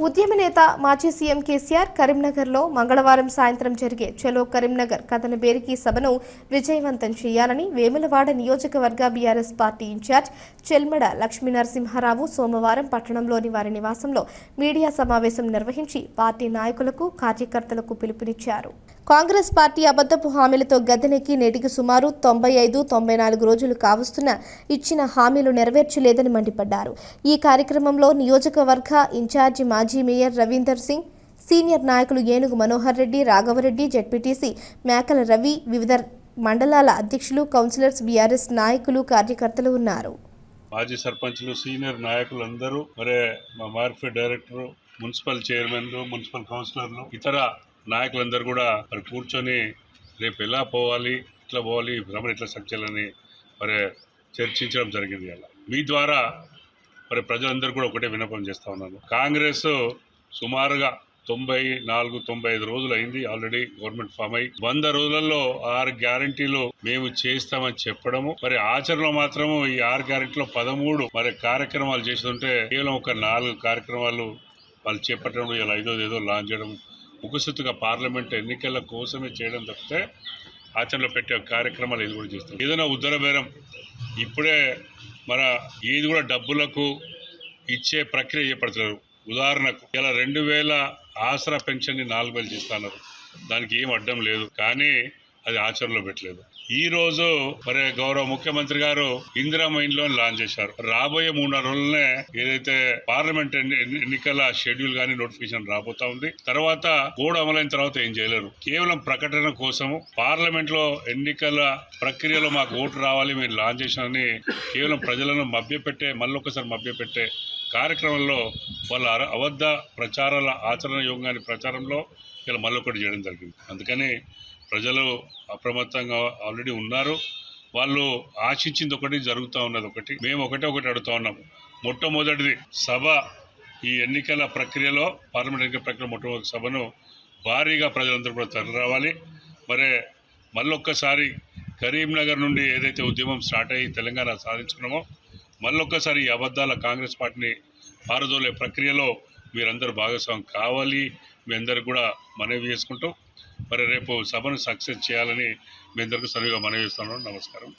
ఉద్యమ నేత మాజీ సీఎం కేసీఆర్ కరీంనగర్లో మంగళవారం సాయంత్రం జరిగే చలో కరీంనగర్ కథన బేరికి సభను విజయవంతం చేయాలని వేములవాడ నియోజకవర్గ బీఆర్ఎస్ పార్టీ ఇన్ఛార్జ్ చెల్మడ లక్ష్మీనరసింహారావు సోమవారం పట్టణంలోని వారి నివాసంలో మీడియా సమావేశం నిర్వహించి పార్టీ నాయకులకు కార్యకర్తలకు పిలుపునిచ్చారు. కాంగ్రెస్ పార్టీ అబద్ధపు హామీలతో గద్దెనెక్కి నేటికి సుమారు 95-94 రోజులు కావస్తున్న ఇచ్చిన హామీలు నెరవేర్చలేదని మండిపడ్డారు. ఈ కార్యక్రమంలో నియోజకవర్గ ఇన్ఛార్జి మాజీ మేయర్ రవీందర్ సింగ్, సీనియర్ నాయకులు ఏనుగు మనోహర్ రెడ్డి, రాఘవరెడ్డి, జెడ్పీటీసీ మేకల రవి, వివిధ మండలాల అధ్యక్షులు, కౌన్సిలర్స్, బీఆర్ఎస్ నాయకులు, కార్యకర్తలు ఉన్నారు. మాజీ సర్పంచ్లు, సీనియర్ నాయకులు అందరూ, మరి మా మార్కెట్ డైరెక్టర్, మున్సిపల్ చైర్మన్లు, మున్సిపల్ కౌన్సిలర్లు, ఇతర నాయకులందరూ కూడా మరి కూర్చొని రేపు ఎలా పోవాలి, ఇట్లా పోవాలి, భ్రమణ ఎట్లా సక్చాలని మరి చర్చించడం జరిగింది. అలా మీ ద్వారా మరి ప్రజలందరూ కూడా ఒకటే విన్నపం చేస్తా ఉన్నాను. కాంగ్రెస్ సుమారుగా 94-95 రోజులు అయింది ఆల్రెడీ గవర్నమెంట్ ఫామ్ అయ్యి. 100 రోజులలో 6 గ్యారంటీలు మేము చేస్తామని చెప్పడము, మరి ఆచరణలో మాత్రము ఈ 6 గ్యారంటీలో 13 మరి కార్యక్రమాలు చేస్తుంటే కేవలం ఒక 4 కార్యక్రమాలు వాళ్ళు చేపట్టడం, ఇలా ఏదో లాంచ్ చేయడం, ముఖసుత్తుగా పార్లమెంట్ ఎన్నికల కోసమే చేయడం తప్పితే ఆచరణలో పెట్టే కార్యక్రమాలు ఇది కూడా చేస్తారు. ఏదైనా ఉద్దరబేరం ఇప్పుడే మన ఇది కూడా డబ్బులకు ఇచ్చే ప్రక్రియ చేపడుతున్నారు. ఉదాహరణకు ఇలా 2000 ఆసరా పెన్షన్ని 4000 చేస్తున్నారు. దానికి ఏం అడ్డం లేదు, కానీ అది ఆచరణలో పెట్టలేదు. ఈ రోజు మరి గౌరవ ముఖ్యమంత్రి గారు ఇందిరమ్మ ఇండ్లో లాంచ్ చేశారు. రాబోయే 3-4 రోజులనే ఏదైతే పార్లమెంట్ ఎన్నికల షెడ్యూల్ గానీ నోటిఫికేషన్ రాబోతా ఉంది. తర్వాత కోడ్ అమలైన తర్వాత ఏం చేయలేరు. కేవలం ప్రకటన కోసము పార్లమెంట్ లో ఎన్నికల ప్రక్రియలో మాకు ఓటు రావాలి, మీరు లాంచ్ చేశారని కేవలం ప్రజలను మళ్ళొకసారి మభ్యపెట్టే కార్యక్రమంలో వాళ్ళ అబద్ధ ప్రచారాల ఆచరణ యోగాన్ని ప్రచారంలో ఇలా మళ్ళొకటి చేయడం జరిగింది. అందుకని ప్రజలు అప్రమత్తంగా ఆల్రెడీ ఉన్నారు. వాళ్ళు ఆశించింది ఒకటి, జరుగుతూ ఉన్నది ఒకటి. మేము ఒకటి అడుగుతా ఉన్నాము. మొట్టమొదటిది సభ, ఈ ఎన్నికల ప్రక్రియలో పార్లమెంట్ ఎన్నికల ప్రక్రియ మొట్టమొదటి సభను భారీగా ప్రజలందరూ కూడా తరలి రావాలి. మరి మళ్ళొక్కసారి కరీంనగర్ నుండి ఏదైతే ఉద్యమం స్టార్ట్ అయ్యి తెలంగాణ సాధించుకున్నామో మళ్ళొక్కసారి ఈ అబద్ధాల కాంగ్రెస్ పార్టీని పారదోలే ప్రక్రియలో మీరందరూ భాగస్వామ్యం కావాలి. మీ అందరికి కూడా మనవి చేసుకుంటూ మరి రేపు సభను సక్సెస్ చేయాలని మీ అందరికీ సరిగా మనవి చేస్తున్నాను. నమస్కారం.